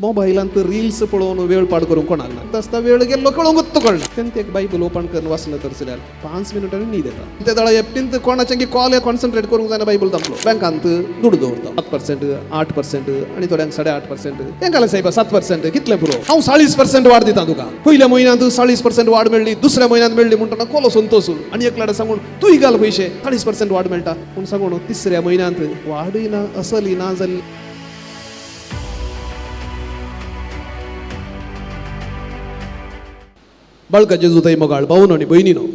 मोबायलांत रिल्स पळोवन वेळ पाड करूंक कोणाक ना आसता वेळ गेल्लो कळोंकूच कळना तेन्ना एक बायबल ओपन करून वाचलं तर जाल्यार 5 मिनटांनी न्हीद येता त्या दळा एपटींत कोणाचें कॉल कॉन्सन्ट्रेट करूंक जायना बायबल तापलो बँकांत दूड दवरता 7%, 8% आनी थोड्यांक 8.5%. तेंका साहेब 7% कितलें पुरो हांव 40% वाड दिता तुका. पयल्या म्हयन्यांत 40% वाड मेळ्ळी, दुसऱ्या म्हयन्यांत मेळ्ळी म्हणटना कोलो संतोश आनी एक लाडा सांगून तूंय घाल पयशे 40% वाड मेळटा पूण सांगून तिसऱ्या म्हयन्यांत वाडूय ना असली ना जाल्ली. बाळका जेजूताई मोगाळ भाऊनो आनी भयणीनो,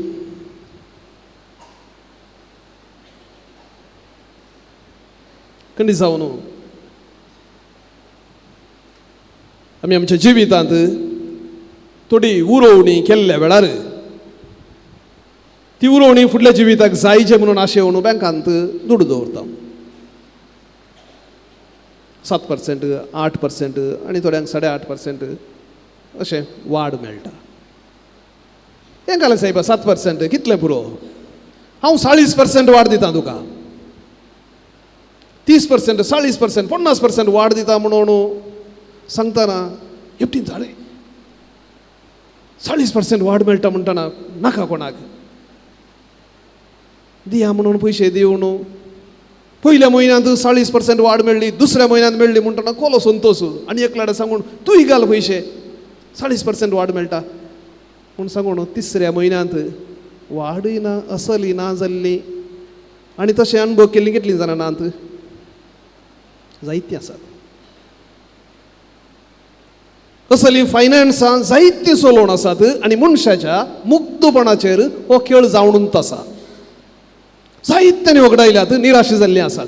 खंडी जावन आमी आमच्या जिवितांत थोडी उरोवणी केल्ल्या वेळार ती उरोवणी फुडल्या जिविताक जायचे म्हणून आशेवन बँकांत दूड दवरता. 7%, 8% आनी थोड्यांक 8.5% अशें वाड मेळटा. तेंका साहेब 7% कितलें पुरो हांव 40% वाड दिता तुका. 30%, 40%, 50% वाड दिता म्हणून सांगतना एपटीन जालें 40% वाड मेळटा म्हणटना नाका कोणाक दिया म्हणून पयशे दिवन पयल्या म्हयन्यांत 40% वाड मेळ्ळी, दुसऱ्या म्हयन्यांत मेळ्ळी म्हणटना कोलो संतोश आनी एक लाडा सांगून तूंय घाल पयशे 40% वाड मेळटा म्हूण सांगून तिसऱ्या म्हयन्यांत वाडूय ना असली ना जाल्ली. आनी तशें अनुभव केल्लीं कितलीं जाणां नात? जायतीं आसात. असली फायनान्सां जायतीं चलोवन आसात आनी मनशाच्या मुक्तपणाचेर हो खेळ जावनूच आसा. जायत्यांनी वगडायल्यात, निराश जाल्लीं आसात.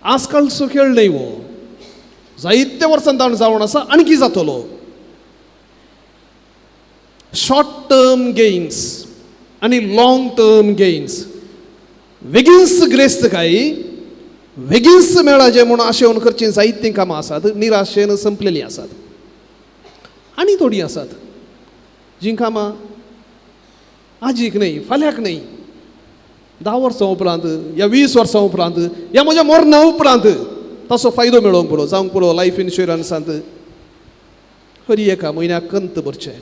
आजकालचो खेळ न्हय हो, जायत्या वर्सां जावन आसा. आणकी जातलो. शॉर्ट टर्म गेन्स आणि लॉंग टर्म गेन्स वेगीच ग्रेस्त काय वेगीच मेळाचे म्हणून आशेवन करची जायतीं कामां आसात, निराशेन संपलेलीं आसात. आनी थोडीं आसात जीं कामां आजीक न्हय, फाल्यांक न्हय, 10 वर्सां उपरांत या 20 वर्सां उपरांत या म्हज्या मरणा उपरांत ताचो फायदो मेळोवंक पुरो जावंक पुरो. लायफ इन्शुरन्सांत हरी एका म्हयन्याक कंत भरचें.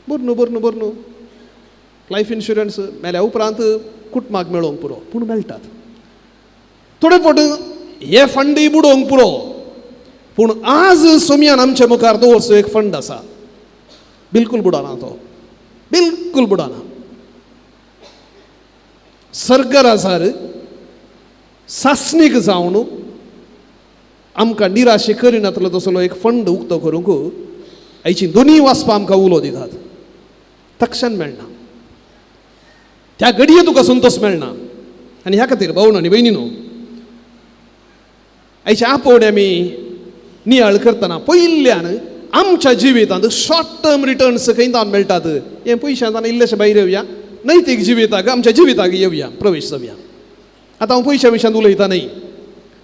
बरं लायफ इन्शुरन्स मेल्या उपरांत कुटुंबाक मेळोवंक पुरो पूण मेळटात. थोडे फावट हे फंडय बुडोवंक पुरो पूण आज सोमयान आमच्या मुखार दवरचो एक फंड आसा. बिलकूल बुडना तो, बिलकूल बुडना. सर्गराजार सासणीक जावन आमकां निराशे करिनातलो तसलो एक फंड उक्तो करूंक आयची दोनी वाचपां आमकां उलो दितात. तक्षण मेळना, त्या घडये तुका संतोश मेळना. आनी ह्या खातीर भाऊनो आनी भयणीनो, आयच्या आपोवणे आमी नियाळ करतना पयल्यान आमच्या जिवितांत शॉर्ट टर्म रिटर्न्स खंयच्यान मेळटात हे पयशांतल्यान इल्लेशे भायर येवया. नैतीक जिविताक आमच्या जिविताक येवया, प्रवेश जावया. आतां हांव पयशा विशयांत उलयता न्हय.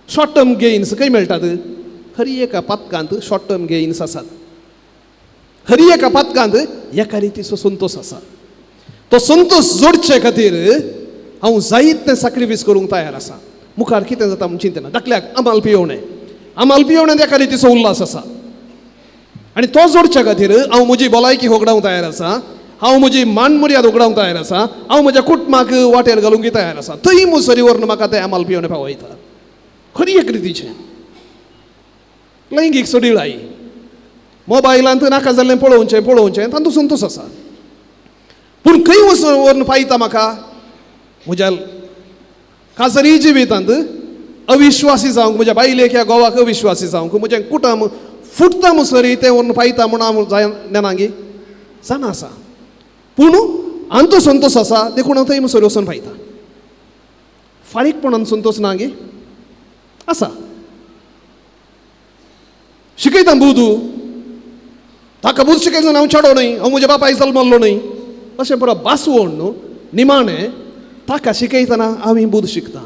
शॉर्ट टर्म गेन्स खंय मेळटात? खरी एका पातकांत शॉर्ट टर्म गेन्स आसात. खरी एका पातकांत एका रितीचो संतोश आसा. तो संतोष जोडचे खातीर हांव जायते सॅक्रिफायस करूंक तयार आसा. मुखार कितें जाता म्हूण चिंतना. दाखल्याक अमाल पियोवण्यात एका रितीचो उल्हास आसा आनी तो जोडच्या खातीर हांव म्हजी भलायकी वगडावंक तयार आसा. हांव म्हजी मान मर्याद वगडावंक तयार आसा. हांव म्हज्या कुटुंबाक वाटेर घालूंक तयार आसा. थंय मुसरी व्हरून म्हाका तें अमाल पियोवणें पावयता. खरी एक रितीचें लैंगीक सडिळाई. मोबायलांत नाका जाल्लें पळोवचें तातूंत संतोश आसा. पूण खंय व्हरून पायता म्हाका म्हज्या खासरी जिवितांत अविश्वासी जावंक, म्हज्या बायलेक ह्या घोवाक अविश्वासी जावंक, म्हजें कुटुंब फुटता मुसरी तें व्हरून पायता म्हूण हांव नेनांगी जाणा आसा. पूण आंतो संतोश आसा देखून हांव थंय मुसरी वचून पायता. फारीकपणान संतोश ना गे आसा. शिकयता बुदू ताका बुद शिकयता हांव चेडो न्हय, हांव म्हज्या बापायक जल्मल्लो न्हय अशें परत बासवण न्हू निमाणें ताका शिकयतना हांव बुद शिकता.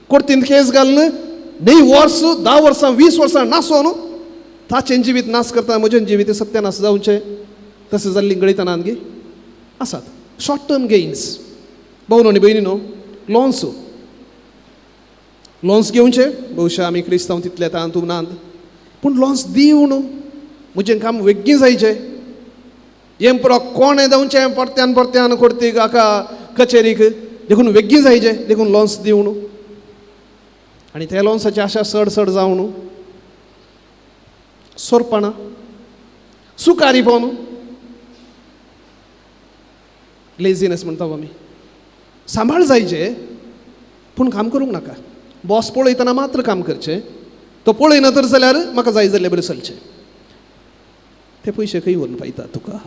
कोर्तींत केस घालून न्हय वर्स 10 वर्सां 20 वर्सां नासोन ताचें जिवीत नास करता, म्हजें जिवीत सत्यानास जावचें तशें जाल्लीं गळयतना गे आसात. Short term gains. भाऊनो आनी भयणीनो, लॉन्स घेवचे. भविष्य आमी क्रिस्तांव तितले तांतू नात. पूण लॉन्स दिवन म्हजें काम वेग्गी जायचें हें पुरो कोण जावचें परत्यान परत्यान करती काका कचेरीक देखून वेग्गी जायचें देखून लॉन्स दिवन आनी त्या लॉन्साची आशा चड चड जावन सोरपणां सुकारीपण लेझीनेस म्हणटा आमी सांबाळ जायचे पूण काम करूंक नाका बॉस पळयतना मात्र काम करचें तो पळयना तर जाल्यार म्हाका जाय जाल्लें बरें चलचें ते पयशे खंय व्हरून पायता तुका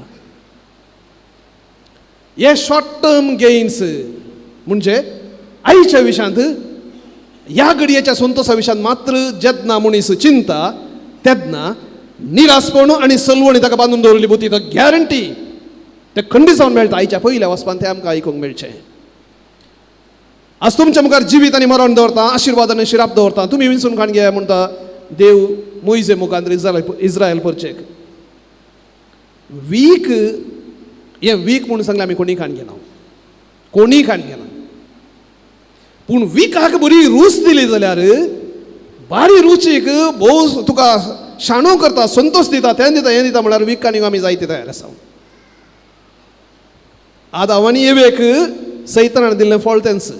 हे शॉर्ट टर्म गेन्स म्हणजे आयच्या विशांत ह्या घडयेच्या संतोशा विशांत मात्र जेन्ना मनीस चिंता तेन्ना निरासपण आनी सलवणी ताका बांदून दवरली बुती तो गॅरंटी ते खंडीत जावन मेळटा आयच्या पयल्या वचपान तें आमकां आयकूंक मेळचें आज तुमच्या मुखार जिवीत आनी मरण दवरता आशिर्वाद आनी शिराप दवरता तुमी विंचून काण घे म्हणटा देव मोइजे मुखांत इस्रायल परचेक वीक हें वीक म्हणून सांगलें आमी कोणी काण घेना कोणी काण घेना पूण विकाक बरी रूच दिली जाल्यार बारी रुचीक भोव तुका शाणो करता संतोश दिता तें दिता हें दिता म्हळ्यार वीक काणयो आमी जायते तयार आसा आदाम आनी एवेक सैतानान दिल्लें फळ तेंच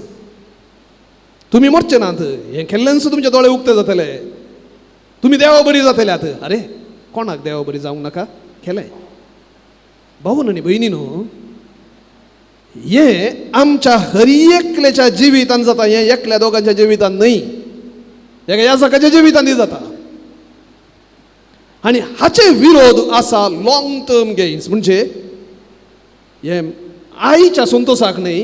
तुमी मरचे नात हें केल्ल्यानच तुमचे दोळे उक्ते जातले तुमी देवा बरी जातल्यात अरे कोणाक देवा बरी जावंक नाका केलें भाऊन आनी भयणीनो हें आमच्या हर एकल्याच्या जिवितान जाता हें एकल्या दोगांच्या जिवितान न्हय एका याजकाच्या जिवितांनी जाता आनी हाचे विरोध आसा लॉंग टर्म गेन्स म्हणजे हें आईच्या संतोशाक न्हय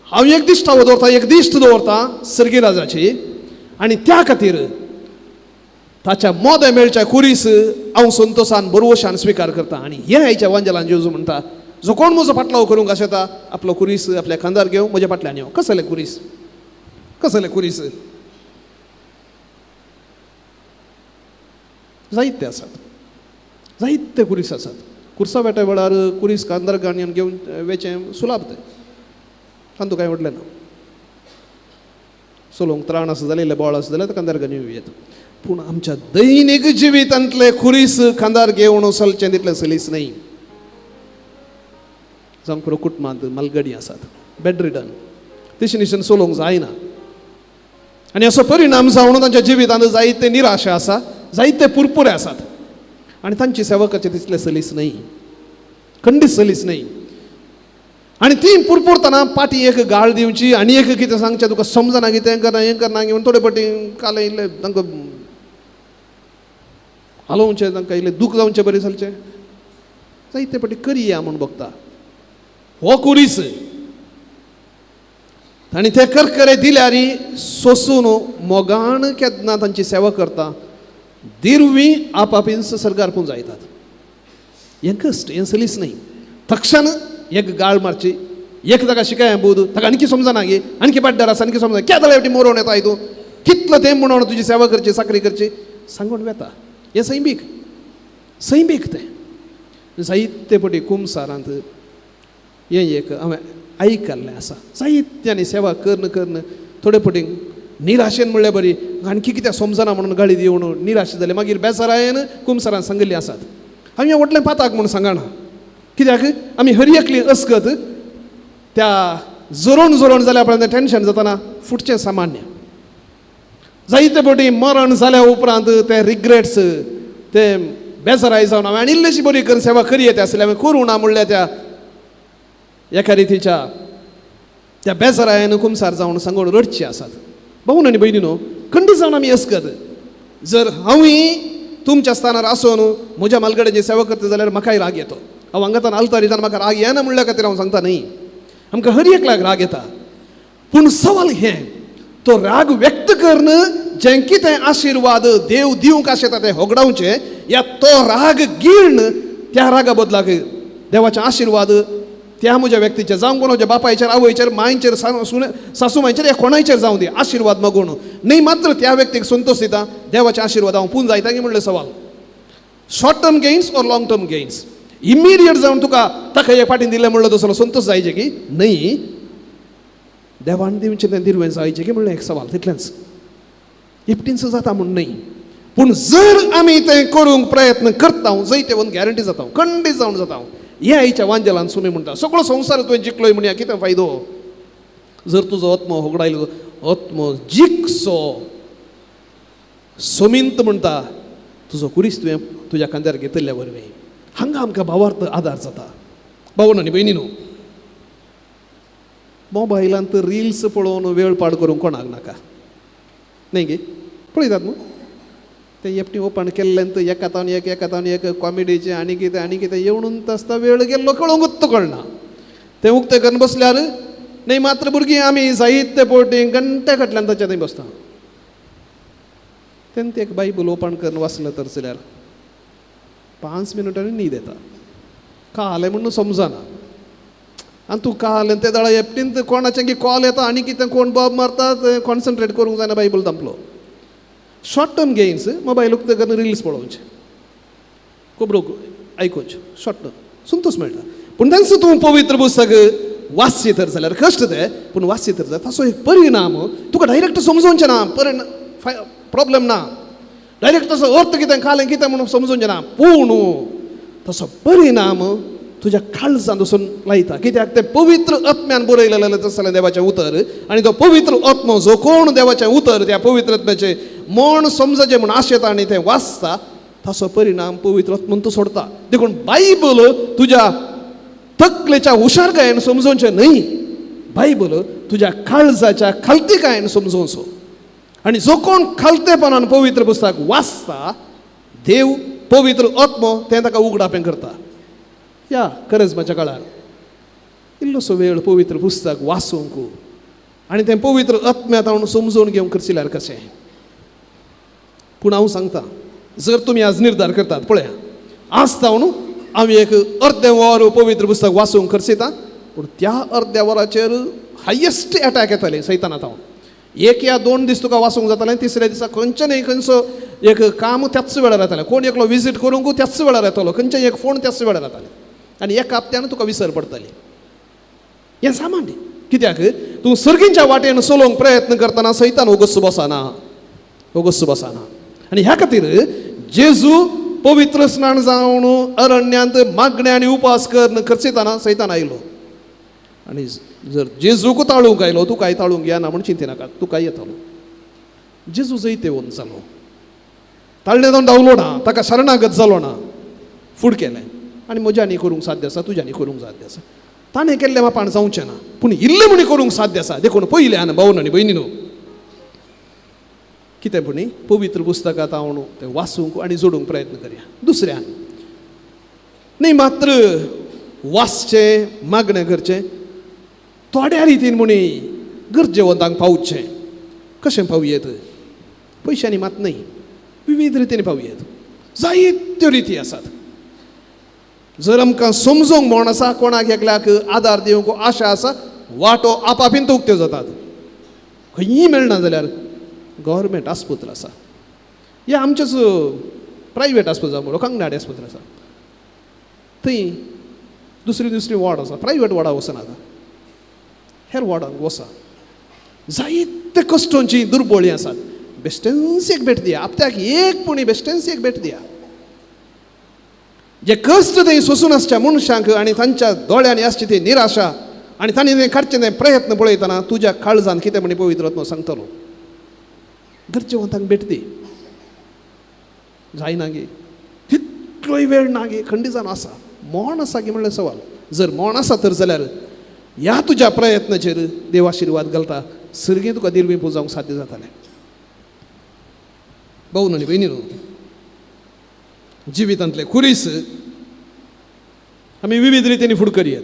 हांव एक दिश्ट दवरता एक दिश्ट दवरता सर्गीराजाची आनी त्या खातीर ताच्या मोदें मेळच्या कुरीस हांव संतोशान बरोवशान स्विकार करता आनी हें आयच्या वांजलान जेजू म्हणटा जो कोण म्हजो फाटलाव करूंक आशेता आपलो कुरीस आपल्या खांदार घेवं म्हज्या फाटल्यान यो कसले कुरीस कसले कुरीस जायते आसात जायते कुरीस आसात कुर्सा वेट्या वेळार कुरीस खांदार गाणयन घेवन वेचें सुलाभ तें तातूंत कांय व्हडलें ना चलोवंक त्राण आसा जाल्यार बोळ आसा जाल्यार खांदार गाणयो येता पूण आमच्या दैनीक जिवितांतले कुरीस खांदार घेवन चलचें तितलें सलीस न्हय जावं पुरो कुटुंबांत मलगडी आसात बेडरिडन तशें निशेन चलोवंक जायना आनी असो परिणाम जावन तांच्या जिवितांत जायते निराशा आसा जायते पुरपुरे आसात आनी तांची सेवा करचें तितलें सलीस न्हय खंडीत सलीस न्हय आनी ती पुरपुरतना पाटी एक गाळ दिवची आनी एक कितें सांगचें तुका समजना कितें हें करना घेवन थोडे फावटी काले इल्लें तांकां हालोवचें तांकां इल्लें दूख जावचें बरें चलचें जायते फावटी करया म्हूण बगता हो कुरीस आनी ते करकरे दिल्यार सोंसून मोगान केन्ना तांची सेवा करता दिरवी आपापींच सर्गारपून जायतात हें कश्ट हें सलीस न्हय तक्षण एक गाळ मारची एक ताका शिकाय बूद ताका आणखी समजना गे आणखी पाड्ड्यार आसा आणखी समजना क्या जाल्यार फावटी मरोवन येता हितून कितलो तें म्हणून तुजी सेवा करची साकरी करची सांगून वेता हें सैमीक तें जायते फावटी कुमसारांत हें एक हांवें आयकल्लें आसा जायत्यांनी सेवा करन थोडे फावटी निराशेन म्हणल्यार बरी आणखी कित्याक समजना म्हणून गाळी दिवन निराश जाले मागीर बेजारायन कुमसारान सांगल्ली आसात हांव हें व्हडलें पाताक म्हूण सांगना कित्याक आमी हर एकली अस्कत त्या जोरोन जाल्या उपरांत टेन्शन जाताना फुटचें सामान्य जायते फावटी मरण जाल्या उपरांत ते रिग्रेट्स ते बेजाराय जावन हांवें आनी इल्लीशी बरी करून सेवा करी येता आसली हांवें करूं ना म्हणल्या त्या एका रितीच्या त्या बेजारायन कुमसार जावन सांगून रडची आसात भाऊन आनी भयणीनो खंडीत जावन आमी अस्कत जर हांवूय तुमच्या स्थानार आसून म्हज्या मालगड्याची सेवा करता जाल्यार म्हाकाय राग येतो हांव हांगातान आलतारीतान म्हाका राग येना म्हणल्या खातीर हांव सांगता न्ही आमकां हर एकल्याक राग येता पूण सवाल हें तो राग व्यक्त करन जें कितें आशिर्वाद देव दिवंक आशेता तें होगडावचें या तो राग गिळन त्या रागा बदलाक देवाचे आशिर्वाद त्या म्हज्या व्यक्तीचेर जावं कोणाच्या बापायचेर आवयचेर मांयचेर सासू मांयचेर या कोणायचेर जावं दी आशिर्वाद मागून न्ही मात्र त्या व्यक्तीक संतोश दिता देवाचे आशिर्वाद हांव पूण जायता की म्हणलें सवाल short term gains or long term gains immediate जावन तुका ताका एक फाटीन दिलें म्हणलो तसलो संतोश जायचे की न्ही देवान दिवचें तें दिरवें जायचें की म्हणलें एक सवाल तितलेंच इफ्टींच जाता म्हूण न्ही पूण जर आमी तें करूंक प्रयत्न करता जंय ते वन गॅरंटी जाता खंडीत जावन जाता हे आईच्या वांजेलान सुमी म्हणटा सगळो संवसार तुवें जिखलोय म्हणया कितें फायदो जर तुजो आत्मो होगडायलो आत्मो जिखसो सोमिंत म्हणटा तुजो कुरीस तुवें तुज्या खांद्यार घेतल्या वरवीं हांगा आमकां भावार्थ आदार जाता भावन आनी भयणीनो मोबायलांत रिल्स पळोवन वेळ पाड करूंक कोणाक नाका न्ही गे पळयतात न्हू तें एपटी ओपन केल्लें एकातावन एक कॉमेडीचें आनी कितें येवून आसता वेळ गेल्लो कळोंकूच कळना तें उक्तें करून बसल्यार न्ही मात्र भुरगीं आमी जायते पोवटी घंटे फाटल्यान ताच्या थंय बसता तेन्ना एक बायबल ओपन करून वाचलं तर जाल्यार 5 मिनटांनी न्हीद येता कालें म्हणून समजना आनी तूं कालें ते दाडा एपटीन कोणाचें कॉल येता आनी कितें कोण बॉब मारता कॉन्सन्ट्रेट करूंक जायना बायबल दंपलो शॉर्ट टर्म गेम्स मोबायल उक्ते करून रिल्स पळोवचे खबरो आयकुचे शॉर्ट टर्म संतोश मेळटा पूण तांचो तूं पवित्र पुस्तक वाचचे तर जाल्यार कश्ट ते पूण वाचचे तर जाल्यार ताचो एक परिणाम तुका डायरेक्ट समजोवचें ना प्रॉब्लेम ना डायरेक्ट तसो अर्थ कितें कालें कितें म्हणून समजोवचें ना पूण तसो परिणाम तुज्या काळजांत वचून लायता कित्याक तें पवित्र आत्म्यान बरयलेलें आसलें देवाचें उतर आनी तो पवित्र आत्मो जो कोण देवाचें उतर त्या पवित्र आत्म्याचें मन समजचें म्हूण आशेता आनी तें वाचता ताचो परिणाम पवित्र आत्मन तूं सोडता देखून बायबल तुज्या तकलेच्या हुशारकायेन समजोवचें न्हय बायबल तुज्या काळजाच्या खालतीकायेन समजोवचो आनी जो कोण खालतेपणान पवित्र पुस्तक वाचता देव पवित्र आत्मो तें ताका उगडापें करता या करेजमाच्या काळार इल्लोसो वेळ पवित्र पुस्तक वाचूंक आनी तें पवित्र आत्म्यांत हांव समजून घेवंक करशिल्ल्यार कशें पूण हांव सांगता जर तुमी आज निर्धार करतात पळया आज न्हू हांव एक अर्दें वर पवित्र पुस्तक वाचूंक करसिता पूण त्या अर्द्या वराचेर हायेस्ट एटॅक येताले सैतानांत हांव 1 या 2 दीस तुका वाचूंक जातालें तिसऱ्या दिसा खंयचें खंयचो एक काम त्याच वेळार येतालें कोण एकलो विजीट करूंक त्याच वेळार येतालो खंयचें एक फोन त्याच वेळार येतालें आनी एका हप्त्यान तुका विसर पडटली हें सामान्य कित्याक तूं सर्गींच्या वाटेन चलोवंक प्रयत्न करतना सैतान ओगस बसना आनी ह्या खातीर जेजू पवित्र स्नान जावन अरण्यांत मागणे आनी उपास करचितना सैतान आयलो आनी जर जेजूक ताळूंक आयलो तूं कांय ताळूंक येना म्हूण चिंती नाका तूं कांय येतालो जेजू जैते वोन जालो ताळणे जावन धांवलो ना ताका शरणागत जालो ना फूड केलें आनी म्हज्यानी करूंक साध्य आसा तुज्यानी करूंक साध्य आसा ताणें केल्लें मापाण जावचें ना पूण इल्लें म्हणी करूंक साध्य आसा देखून पयल्यान भावन आनी भयणीनो कितें म्हणी पवित्र पुस्तकांत हांव तें वाचूंक आनी जोडूंक प्रयत्न करया दुसऱ्यान न्ही मात्र वाचचें मागणें करचें थोड्या रितीन म्हणी गरजेवंतांक पावचें कशें पावयेत पयशांनी मात न्हय विविध रितीन पावयेत जायत्यो रिती आसात जर आमकां समजोवंक म्हण आसा कोणाक एकल्याक आदार दिवंक आशा आसा वाटो आपापीन तो उक्त्यो जातात खंयी मेळना जाल्यार गव्हर्मेंट आस्पत्र आसा या आमचेच प्रायवेट आस्पत्र जावं कांगनाडे आस्पत्र आसा थंय दुसरी वॉर्ड आसा प्रायवेट वॉर्डाक वचनाका हेर वॉर्डाक वसा जायते कश्टांची दुर्बळीं आसात बेस्टन्सीक भेट दिया हप्त्याक एक पुणी बेस्टन्सीक भेट दिया जे कश्ट थंय सोसून आसच्या मनशांक आनी तांच्या दोळ्यांनी आसची ती निराशा आनी तांणी तें काडचें तें प्रयत्न पळयतना तुज्या काळजान कितें म्हणी पवित्र आत्मो सांगतलो गरजेवंतांक भेट दी जायना गे तितलोय वेळ ना गे खंडी जावन आसा मोण आसा गे म्हणल्यार सवाल जर मोण आसा तर जाल्यार ह्या तुज्या प्रयत्नाचेर देव आशिर्वाद घालता सर्गी तुका दिलवी पुजावंक साध्य जातालें भाऊन आनी भयणीनो जिवितांतले खुरीस आमी विविध रितींनी फुड करयात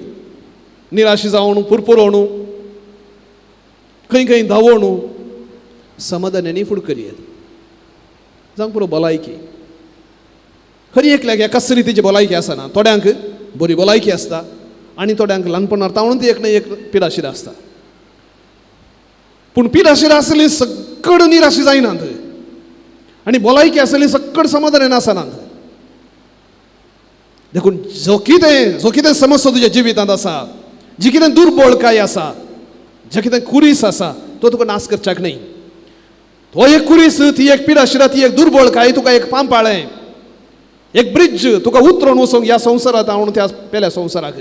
निराशी जावं पुरपुरोवण खंय धांवण समाधानांनी फुड करयात जावं पुरो भलायकी खरी एकल्याक एकाच रितीची भलायकी आसना थोड्यांक बरी भलायकी आसता आनी थोड्यांक ल्हानपणांत तावून ती एक न्हय एक पिडाशिरा आसता पूण पिडाशिरा आसली सक्कड निराशी जायनात आनी भलायकी आसली सक्कड समाधानान आसनात देखून जो कितें समस्या तुज्या जिवितांत आसा जी कितें दुर्बळकाय आसा जे कितें कुरीस आसा तो तुका नाश करच्याक न्हय तो एक कुरीस, ती एक पिडाशिरा, ती एक दुर्बळकाय, तुका एक पांपाळें, एक ब्रिज तुका उतरोवन वचोंक ह्या संवसारांत हांव त्या पेल्या संवसाराक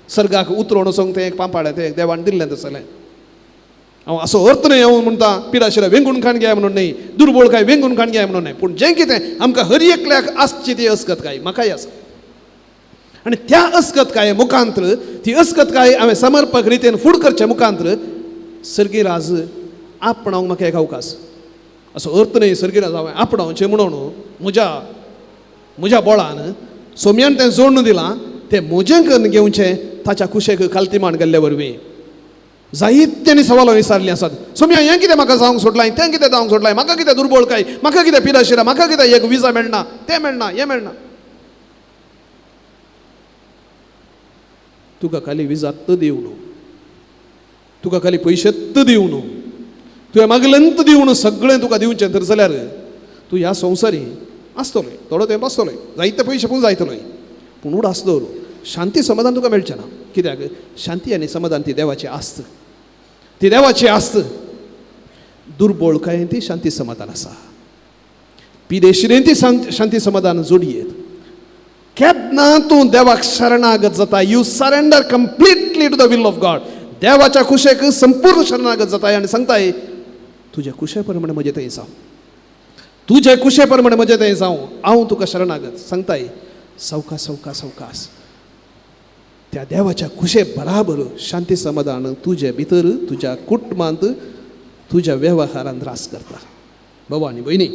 सर्गाक उतरोवन वचोंक तें एक पांपाळें तें एक देवान दिल्लें तसलें. हांव असो अर्थ न्हय हांव म्हणटा पिडाशिरा वेंगून खाण घे म्हणून न्हय, दुर्बळकाय वेंगून खाण घे म्हणून न्हय, पूण जें कितें आमकां हर एकल्याक आसची ती अस्कतकाय म्हाकाय आसा. आनी त्या अस्कतकाये मुखांतर ती अस्कतकाय हांवें समर्पक रितीन फूड करचे मुखांतर सर्गी राज आपणावंक म्हाका एक अवकाश. असो अर्थ न्हय सर्गी राज हांवें आपणावचें म्हणून म्हज्या बोळान सोम्यान तें जोडून दिलां तें म्हजें करून घेवचें ताच्या कुशेक खालतीमान गेल्ले वरवीं. जायत्यांनी सवालां विचारलीं आसात, सोम्या हें कितें म्हाका जावंक सोडलां, तें कितें जावंक सोडलां, म्हाका कितें दुर्बळकाय, म्हाका कितें पिडाशिरा, म्हाका कितें एक विजा मेळना, तें मेळना, हें मेळना. तुका खाली विजात दिवं न्हू, तुका खाली पयशेत दिवं न्हू, तुवें मागलेंत दिवं न्हू, सगळें तुका दिवचें तर जाल्यार तूं ह्या संवसारी आसतलोय, थोडो तेंप आसतलोय, जायते पयशे पूण जायतलोय, पूण उड आस दवर, शांती समाधान तुका मेळचें ना. कित्याक शांती आनी समाधान ती देवाची आस्त, ती देवाची आस्त. दुर्बळकायेन ती शांती समाधान आसा, पिडेशिरेन ती शांती समाधान जोडयेत. केन्ना तूं देवाक शरणागत जाता, you surrender completely to the will of God, देवाच्या कुशेक संपूर्ण शरणागत जाताय आनी सांगताय तुज्या कुशे प्रमाणे म्हजें थंय जावं, तुजे कुशे प्रमाणे म्हजें थंय जावं, हांव तुका शरणागत सांगताय. सावकास सावकास सावकास त्या देवाच्या कुशे बराबर शांती समाधान तुजे भितर, तुज्या कुटुंबांत, तुज्या वेव्हारांत रास करता. भावा आनी भयणी,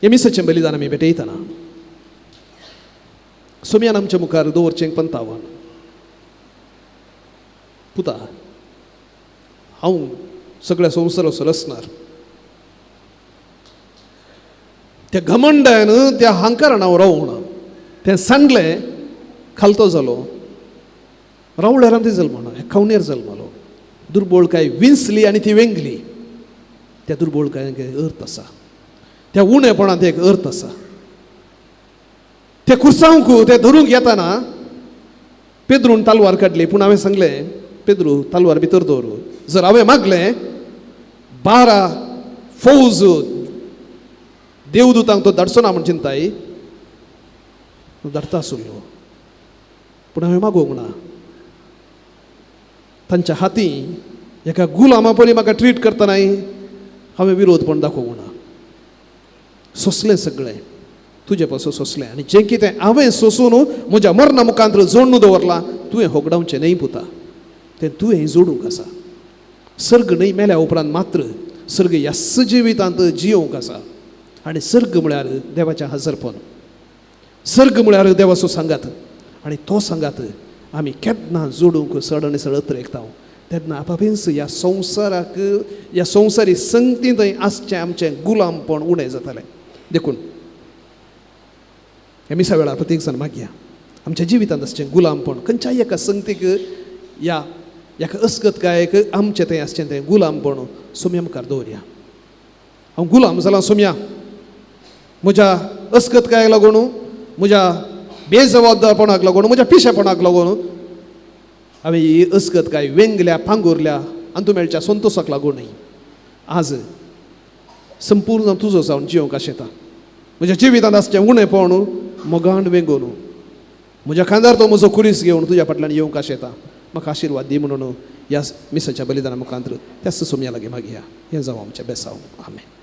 हे मिसाचें बलिदान आमी भेटयतना सोम्यान आमच्या मुखार दवरचें 55. पुता, हांव सगळ्या संवसाराचो रचणार, त्या घमंडान त्या हांकारान हांव रावूं, तें सांडलें खालतो जालो, रावल्यारान ती जल्मना, खावणेर जल्मलो. दुर्बळकाय विंचली आनी ती वेंगली. त्या दुर्बळकायेक अर्थ आसा, त्या उणेपणांत एक अर्थ आसा. त्या कुर्सांक ते धरूंक येताना पेद्रून तालवार काडली, पूण हांवें सांगलें पेद्रू तालवार भितर दवर. जर हांवें मागलें 12 फौज देवदूतांक तो धाडचो ना म्हण चिंताय, धाडटा आसलो, पूण हांवें मागोवंक ना. तांच्या हाती एका गुलामा परी म्हाका ट्रीट करतनाय हांवें विरोधपण दाखोवंक ना. सोंसलें सगळें तुजे पासून सोंसलें, आनी जें कितें हांवें सोंसून म्हज्या मरणा मुखांतर जोडून दवरलां तुवें होगडावचें न्हय पुता, तें तुवें जोडूंक आसा. सर्ग न्हय मेल्या उपरांत मात्र सर्ग ह्या जिवितांत जियोवंक आसा. आनी सर्ग म्हळ्यार देवाचें हजरपण, सर्ग म्हळ्यार देवाचो सांगात, आनी तो सांगात आमी केन्ना जोडूंक चड आनी चड अत्रेकता. तेन्ना आपापीस ह्या संवसाराक, ह्या संवसारी संगती थंय आसचें आमचें गुलामपण उणें जातालें. देखून हे मिसा वेळार प्रत्येक जाण मागया आमच्या जिवितांत आसचें गुलामपण, खंयच्याय एका संगतीक ह्या एका अस्कतकायेक आमचें थंय आसचें तें गुलामपण सोम्या मुखार दवरया. हांव गुलाम जालां सोम्या, म्हज्या अस्कतकायेक लागून, म्हज्या बेजबाबदारपणाक लागून, म्हज्या पिशेपणाक लागून हांवें ही अस्कतकाय वेंगल्या, पांगुरल्या आनी तूं मेळच्या संतोशाक लागूनय आज संपूर्ण तुजो जावन जियोंक आशेता. म्हज्या जिवितांत आसचें उणेपण मोगान वेंगून म्हज्या खांदार तो म्हजो कुरीस घेवन तुज्या फाटल्यान येवंक आशेता. म्हाका आशिर्वाद दी म्हणून ह्या मिसाच्या बलिदाना मुखांतर त्याच सोम्या लागीं मागया. हें जावं आमचें बेसांव. आमेन.